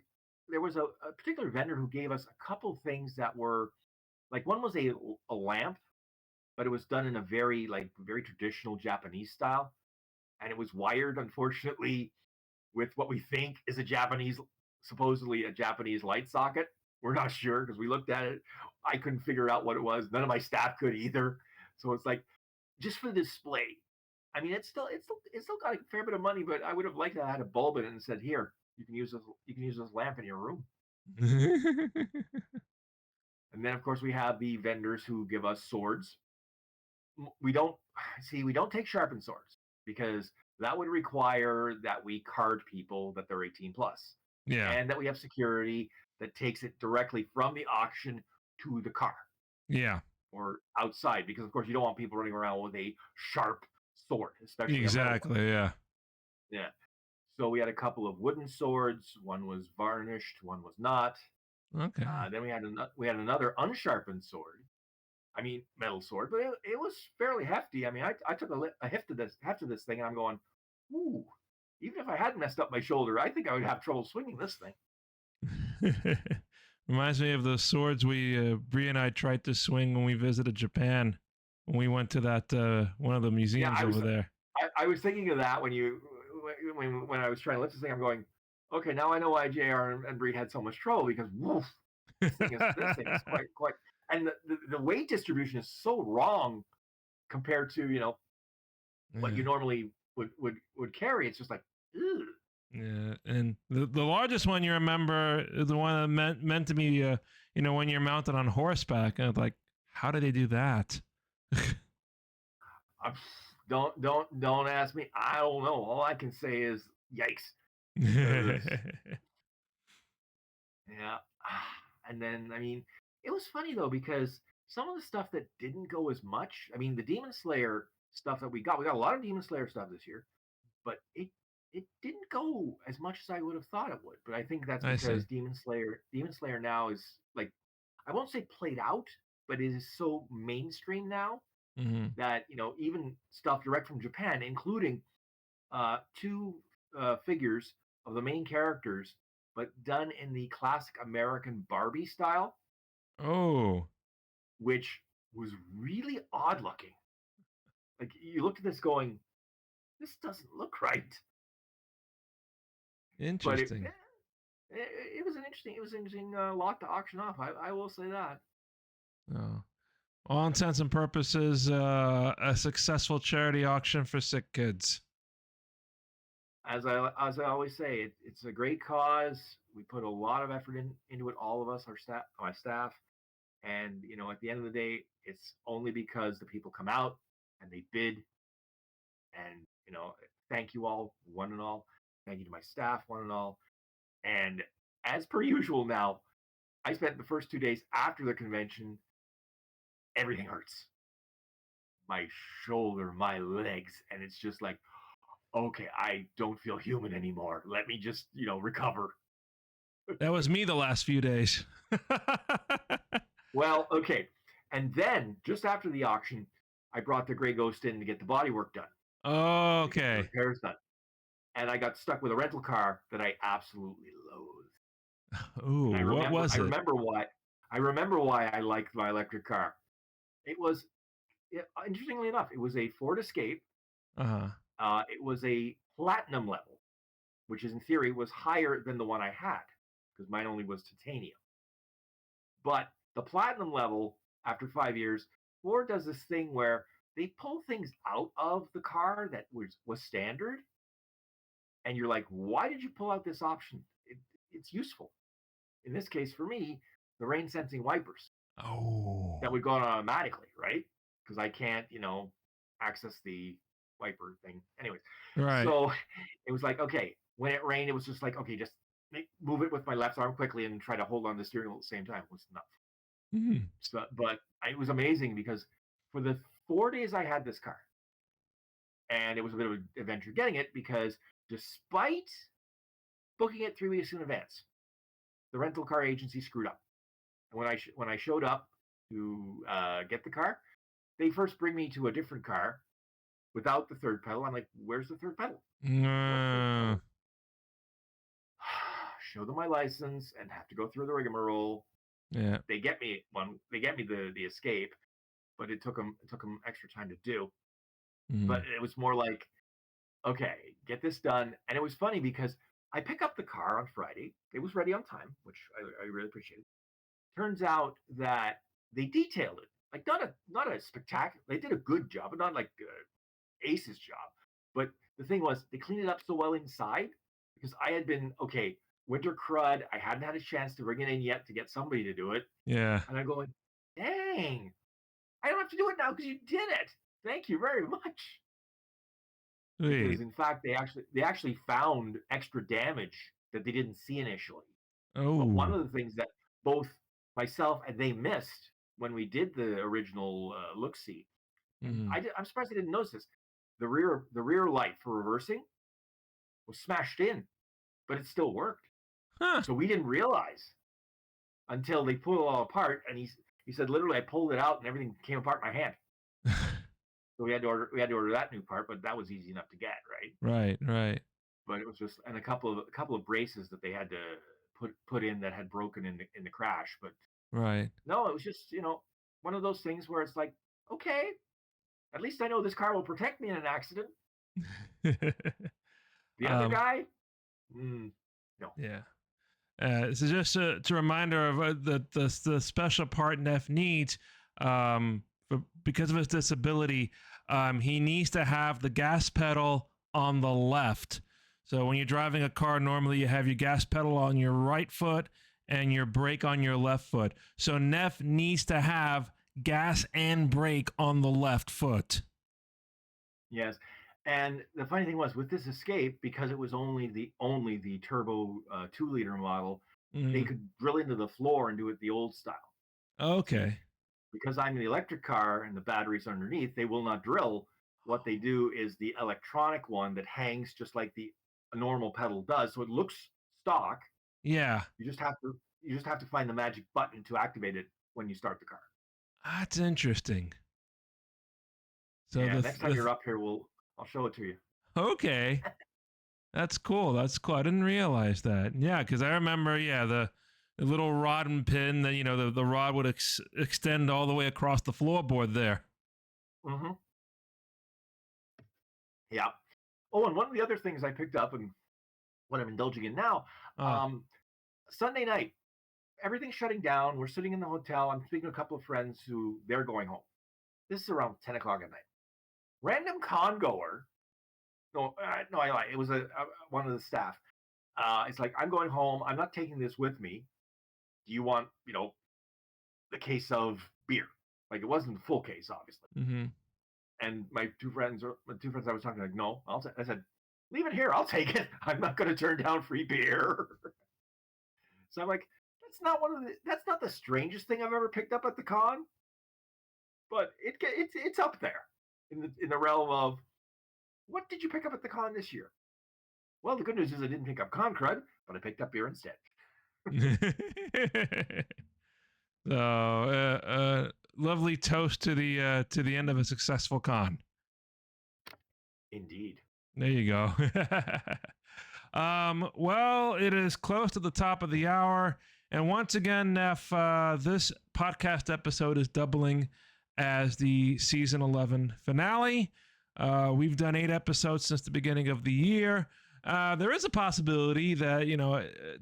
there was a particular vendor who gave us a couple things that were, like, one was a lamp, but it was done in a very traditional Japanese style. And it was wired, unfortunately, with what we think is supposedly a Japanese light socket. We're not sure because we looked at it. I couldn't figure out what it was. None of my staff could either. So it's like, just for display. I mean, it's still got a fair bit of money, but I would have liked to have had a bulb in it and said, here, you can use this lamp in your room. And then, of course, we have the vendors who give us swords. We don't take sharpened swords because that would require that we card people that they're 18 plus. Yeah. And that we have security that takes it directly from the auction to the car. Yeah. Or outside, because of course you don't want people running around with a sharp sword, especially exactly. Yeah. Yeah. So we had a couple of wooden swords. One was varnished, one was not. Okay. Then we had another unsharpened sword. I mean, metal sword, but it was fairly hefty. I mean, I took a heft of this thing, and I'm going, ooh, even if I hadn't messed up my shoulder, I think I would have trouble swinging this thing. Reminds me of the swords Bree and I tried to swing when we visited Japan. When we went to that one of the museums over there. I was thinking of that when I was trying to lift this thing. I'm going, okay, now I know why JR and Bree had so much trouble, because woof, this thing is quite, and the weight distribution is so wrong compared to what you normally would carry. It's just like, ugh. Yeah, and the largest one you remember is the one that meant to be when you're mounted on horseback, and it's like, how do they do that? Don't ask me. I don't know. All I can say is yikes. Yeah. And then, I mean, it was funny though, because some of the stuff that didn't go as much, I mean, the Demon Slayer stuff that we got a lot of Demon Slayer stuff this year, but it didn't go as much as I would have thought it would. But I think that's because Demon Slayer now is, like, I won't say played out, but it is so mainstream now that even stuff direct from Japan, including two figures of the main characters, but done in the classic American Barbie style. Oh. Which was really odd looking. Like, you looked at this going, this doesn't look right. Interesting. But it was an interesting lot to auction off. I will say that. Oh. All intents and purposes, a successful charity auction for sick kids. As I always say, it's a great cause. We put a lot of effort into it, all of us, my staff. And, at the end of the day, it's only because the people come out and they bid. And, thank you all, one and all. Thank you to my staff, one and all. And as per usual now, I spent the first 2 days after the convention, everything hurts. My shoulder, my legs. And it's just like, okay, I don't feel human anymore. Let me just, recover. That was me the last few days. Well, okay. And then, just after the auction, I brought the Grey Ghost in to get the bodywork done. Oh, okay. Repairs done. And I got stuck with a rental car that I absolutely loathed. Ooh, what was it? I remember why I liked my electric car. It was, interestingly enough, it was a Ford Escape. It was a platinum level, which is, in theory, was higher than the one I had, because mine only was titanium. But the platinum level, after 5 years, Ford does this thing where they pull things out of the car that was standard. And you're like, why did you pull out this option? It's useful. In this case, for me, the rain sensing wipers. Oh. That would go on automatically, right? Because I can't, access the wiper thing. Anyways. Right. So it was like, okay, when it rained, it was just like, okay, just move it with my left arm quickly and try to hold on the steering wheel at the same time. It was enough. So, but it was amazing, because for the 4 days I had this car, and it was a bit of an adventure getting it, because despite booking it 3 weeks in advance, the rental car agency screwed up. And when I showed up to get the car, they first bring me to a different car without the third pedal. I'm like, where's the third pedal? Show them my license and have to go through the rigmarole. Yeah. They get me the Escape, but it took them extra time to do. But it was more like, okay, get this done. And it was funny because I pick up the car on Friday. It was ready on time, which I really appreciated. Turns out that they detailed it. Like, not a spectacular. They did a good job, but not like Ace's job. But the thing was, they cleaned it up so well inside, because I had been, okay, winter crud. I hadn't had a chance to bring it in yet to get somebody to do it. Yeah. And I'm going, dang, I don't have to do it now because you did it. Thank you very much. Sweet. Because in fact, they actually found extra damage that they didn't see initially. Oh. But one of the things that both myself and they missed when we did the original look-see, I'm surprised they didn't notice this. The rear light for reversing was smashed in, but it still worked. Huh. So we didn't realize until they pulled it all apart. And he said, literally, I pulled it out and everything came apart in my hand. So we had to order that new part, but that was easy enough to get, right? Right. but it was just and a couple of braces that they had to put in that had broken in the crash. But Right. no, it was just one of those things where it's like, okay, at least I know this car will protect me in an accident. The other um, guy, mm, no. yeah. So just to reminder of the special part Neff needs, because of his disability, he needs to have the gas pedal on the left. So when you're driving a car, normally you have your gas pedal on your right foot and your brake on your left foot. So Neff needs to have gas and brake on the left foot. Yes. And the funny thing was with this Escape, because it was only the turbo 2-liter model, they Mm. could drill into the floor and do it the old style. Okay. Because I'm in the electric car and the batteries underneath, they will not drill. What they do is the electronic one that hangs just like a normal pedal does, so it looks stock. Yeah. You just have to find the magic button to activate it when you start the car. That's interesting. So Yeah, next time you're up here, I'll show it to you. Okay. That's cool. That's cool. I didn't realize that. Yeah, because I remember, the little rod and pin that, the rod would extend all the way across the floorboard there. Mm-hmm. Yeah. Oh, and one of the other things I picked up and what I'm indulging in now, Sunday night, everything's shutting down. We're sitting in the hotel. I'm speaking to a couple of friends who they're going home. This is around 10 o'clock at night. Random con goer. No, I lied. It was one of the staff. It's like, I'm going home. I'm not taking this with me. Do you want, the case of beer? Like, it wasn't the full case, obviously. Mm-hmm. And my two friends I was talking, like, no. I said, leave it here. I'll take it. I'm not going to turn down free beer. So I'm like, that's not the strangest thing I've ever picked up at the con, but it's up there in the realm of what did you pick up at the con this year? Well, the good news is I didn't pick up con crud, but I picked up beer instead. So, lovely toast to the end of a successful con. Indeed. There you go. Well, it is close to the top of the hour. And once again, Neff, this podcast episode is doubling as the season 11 finale. We've done 8 episodes since the beginning of the year. There is a possibility that,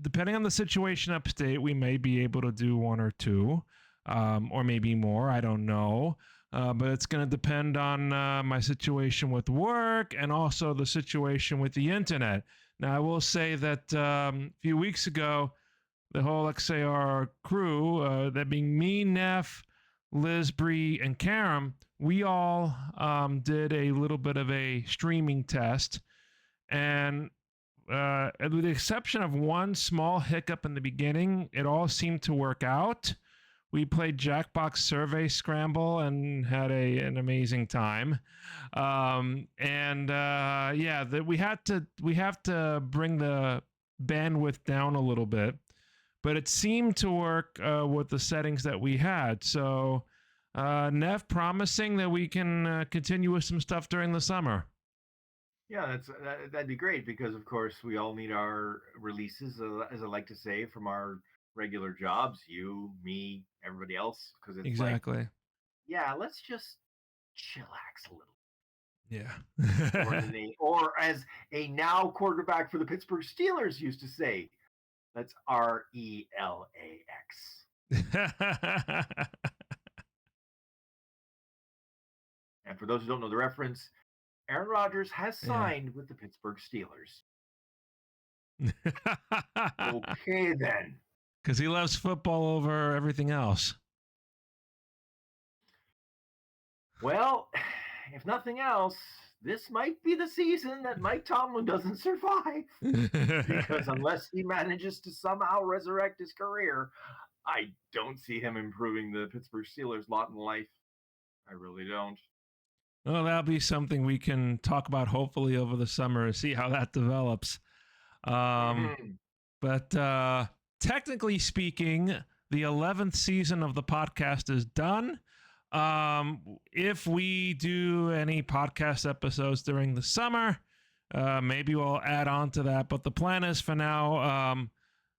depending on the situation upstate, we may be able to do 1 or 2, or maybe more. I don't know. But it's going to depend on my situation with work and also the situation with the internet. Now, I will say that a few weeks ago, the whole XAR crew, that being me, Neff, Liz, Bree, and Karam, we all did a little bit of a streaming test. And with the exception of one small hiccup in the beginning, it all seemed to work out. We played Jackbox Survey Scramble and had an amazing time. We have to bring the bandwidth down a little bit, but it seemed to work with the settings that we had. So, Neff, promising that we can continue with some stuff during the summer. Yeah, that'd be great because, of course, we all need our releases, as I like to say, from our regular jobs. You, me, everybody else, because it's exactly. Like, yeah, let's just chillax a little. Yeah. or as a now quarterback for the Pittsburgh Steelers used to say, let's RELAX. And for those who don't know the reference, Aaron Rodgers has signed with the Pittsburgh Steelers. Okay, then. Because he loves football over everything else. Well, if nothing else, this might be the season that Mike Tomlin doesn't survive. Because unless he manages to somehow resurrect his career, I don't see him improving the Pittsburgh Steelers' lot in life. I really don't. Well, that'll be something we can talk about hopefully over the summer and see how that develops. But technically speaking, the 11th season of the podcast is done. If we do any podcast episodes during the summer, maybe we'll add on to that. But the plan is for now,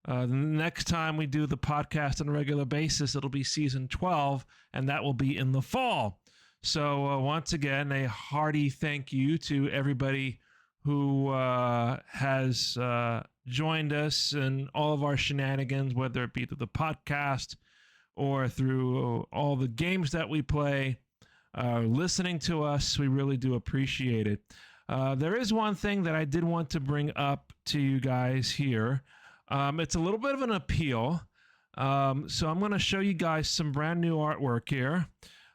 the next time we do the podcast on a regular basis, it'll be season 12, and that will be in the fall. So once again, a hearty thank you to everybody who has joined us in all of our shenanigans, whether it be through the podcast or through all the games that we play, listening to us. We really do appreciate it. There is one thing that I did want to bring up to you guys here. It's a little bit of an appeal. So I'm going to show you guys some brand new artwork here.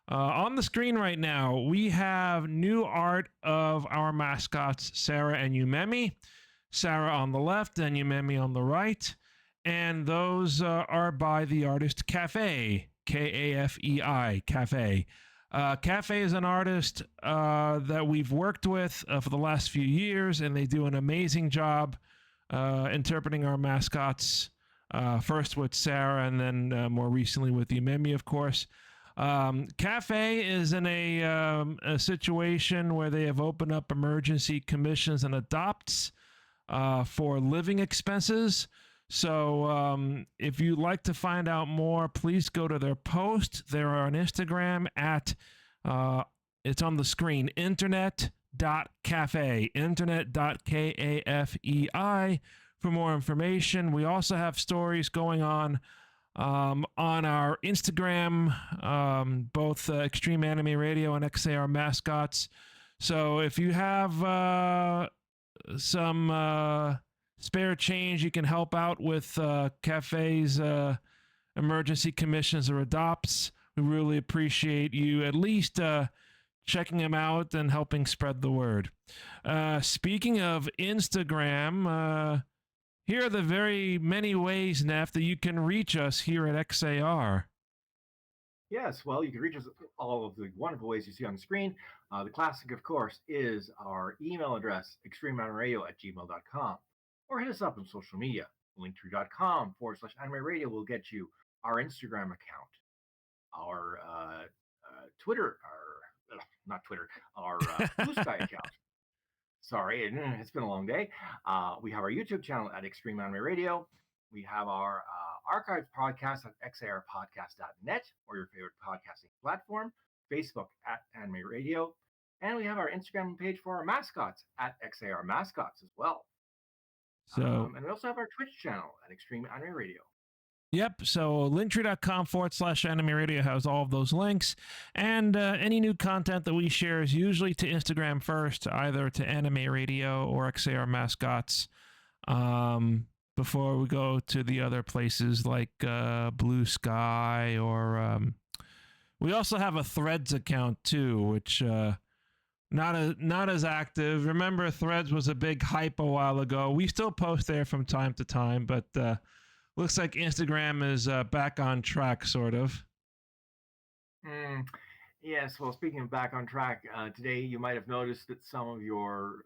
On the screen right now, we have new art of our mascots, Sarah and Umemi. Sarah on the left and Umemi on the right. And those are by the artist Cafe, K-A-F-E-I, Cafe. Cafe is an artist that we've worked with for the last few years, and they do an amazing job interpreting our mascots, first with Sarah and then more recently with Umemi, of course. Cafe is in a situation where they have opened up emergency commissions and adopts for living expenses. So if you'd like to find out more, please go to their post. They're on Instagram at, it's on the screen, internet.cafe, internet.kafei for more information. We also have stories going on our Instagram, both Extreme Anime Radio and XAR Mascots. So if you have some spare change, you can help out with Cafe's emergency commissions or adopts. We really appreciate you at least checking them out and helping spread the word. Speaking of Instagram, here are the very many ways, Neff, that you can reach us here at XAR. Yes, well, you can reach us all of the wonderful ways you see on the screen. The classic, of course, is our email address, extremeanimeradio@gmail.com. Or hit us up on social media. Linktree.com/anime radio will get you our Instagram account, our Twitter, not Twitter, our Blue Sky account. Sorry, it's been a long day. We have our YouTube channel at Extreme Anime Radio. We have our archived podcast at xarpodcast.net or your favorite podcasting platform, Facebook at Anime Radio, and we have our Instagram page for our mascots at XAR Mascots as well. So, and we also have our Twitch channel at Extreme Anime Radio. Yep. So linktree.com/anime radio has all of those links. And any new content that we share is usually to Instagram first, either to Anime Radio or XAR Mascots, before we go to the other places like Blue Sky or we also have a Threads account too, which not as active. Remember, Threads was a big hype a while ago. We still post there from time to time, but looks like Instagram is back on track, sort of. Yes, well, speaking of back on track, today you might have noticed that some of your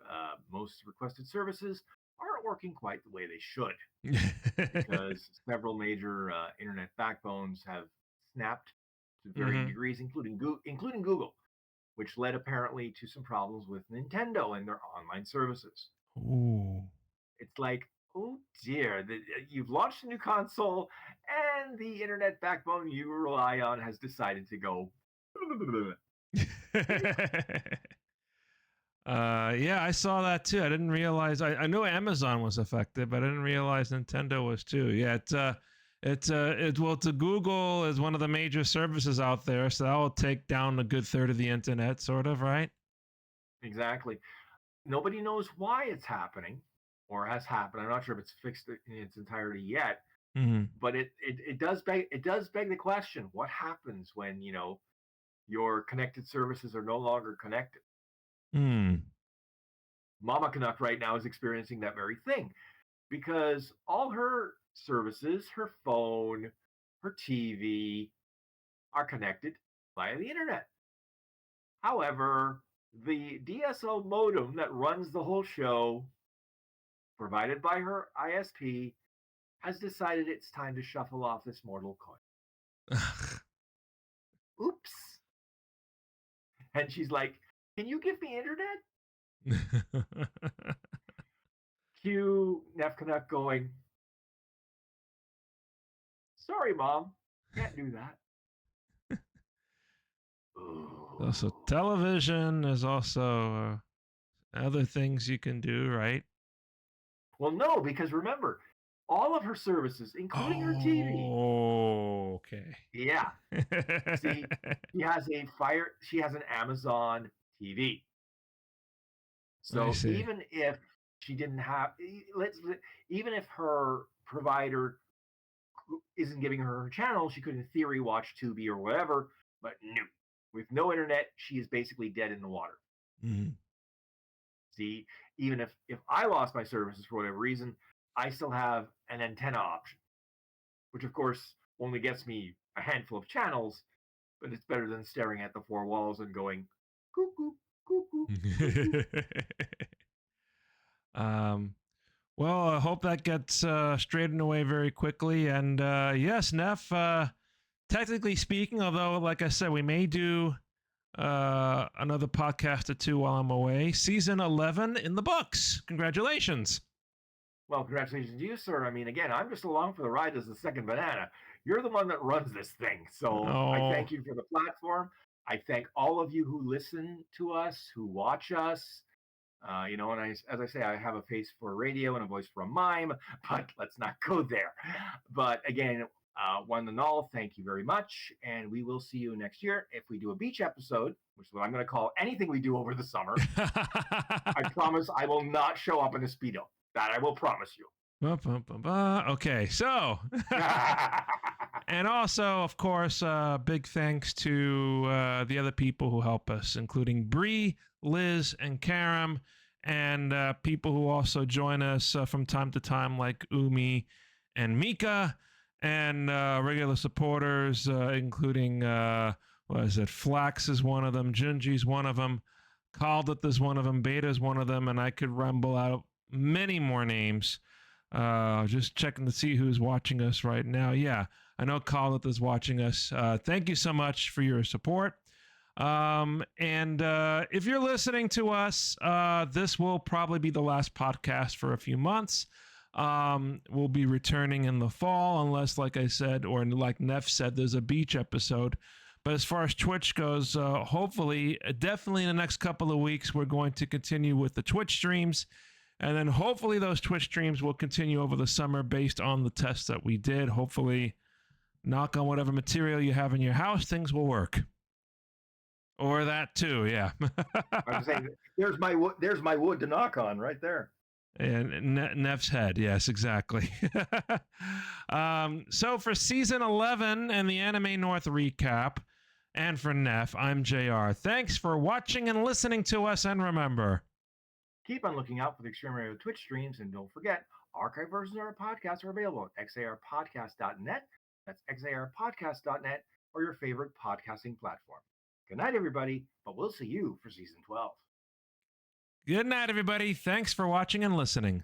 most requested services aren't working quite the way they should. Because several major internet backbones have snapped to varying degrees, including Google, which led apparently to some problems with Nintendo and their online services. Ooh. It's like, oh dear, you've launched a new console and the internet backbone you rely on has decided to go. Yeah, I saw that too. I didn't realize. I knew Amazon was affected, but I didn't realize Nintendo was too. Yeah, to Google is one of the major services out there, so that will take down a good third of the internet, sort of, right? Exactly. Nobody knows why it's happening or has happened. I'm not sure if it's fixed in its entirety yet, but it does beg the question: what happens when your connected services are no longer connected? Mama Canuck right now is experiencing that very thing because all her services, her phone, her TV, are connected via the internet. However, the DSL modem that runs the whole show, provided by her ISP, has decided it's time to shuffle off this mortal coil. Oops. And she's like, can you give me internet? Cue Neff Canuck going, sorry, Mom, can't do that. Also, television is also other things you can do, right? Well, no, because remember, all of her services, including her TV. Oh, okay. Yeah. See, she has an Amazon TV. So even if she didn't have, even if her provider isn't giving her her channel, she could in theory watch Tubi or whatever, but no. With no internet, she is basically dead in the water. Mm-hmm. See, even if I lost my services for whatever reason, I still have an antenna option, which of course only gets me a handful of channels, but it's better than staring at the four walls and going cuckoo, cuckoo, cuckoo. Well, I hope that gets straightened away very quickly. And yes, Neff, technically speaking, although, like I said, we may do another podcast or two while I'm away, season 11 in the books. Congratulations. Well, congratulations to you, sir. I mean, again, I'm just along for the ride as the second banana. You're the one that runs this thing. So I thank you for the platform. I thank all of you who listen to us, who watch us. And as I say, I have a face for a radio and a voice for a mime, but let's not go there. But again, one and all, thank you very much. And we will see you next year if we do a beach episode, which is what I'm going to call anything we do over the summer. I promise I will not show up in a Speedo. That I will promise you. Okay, so. And also, of course, big thanks to the other people who help us, including Bree, Liz, and Karam, and people who also join us from time to time, like Umi and Mika, and regular supporters, including, Flax is one of them, Junji's one of them, Kaldith is one of them, Beta is one of them, and I could rumble out many more names. Just checking to see who's watching us right now. Yeah, I know Kaldith is watching us. Thank you so much for your support. And if you're listening to us, this will probably be the last podcast for a few months. We'll be returning in the fall, unless, like I said, or like Neff said, there's a beach episode. But as far as Twitch goes, hopefully, definitely in the next couple of weeks, we're going to continue with the Twitch streams. And then hopefully those Twitch streams will continue over the summer based on the tests that we did. Hopefully, knock on whatever material you have in your house, things will work. Or that too, yeah. I'm saying, there's my wood to knock on right there. And Neff's head, yes, exactly. So for season 11 and the Anime North recap, and for Neff, I'm JR. Thanks for watching and listening to us, and remember, keep on looking out for the Extreme Radio Twitch streams, and don't forget, archive versions of our podcasts are available at xarpodcast.net. That's xarpodcast.net, or your favorite podcasting platform. Good night, everybody, but we'll see you for season 12. Good night, everybody. Thanks for watching and listening.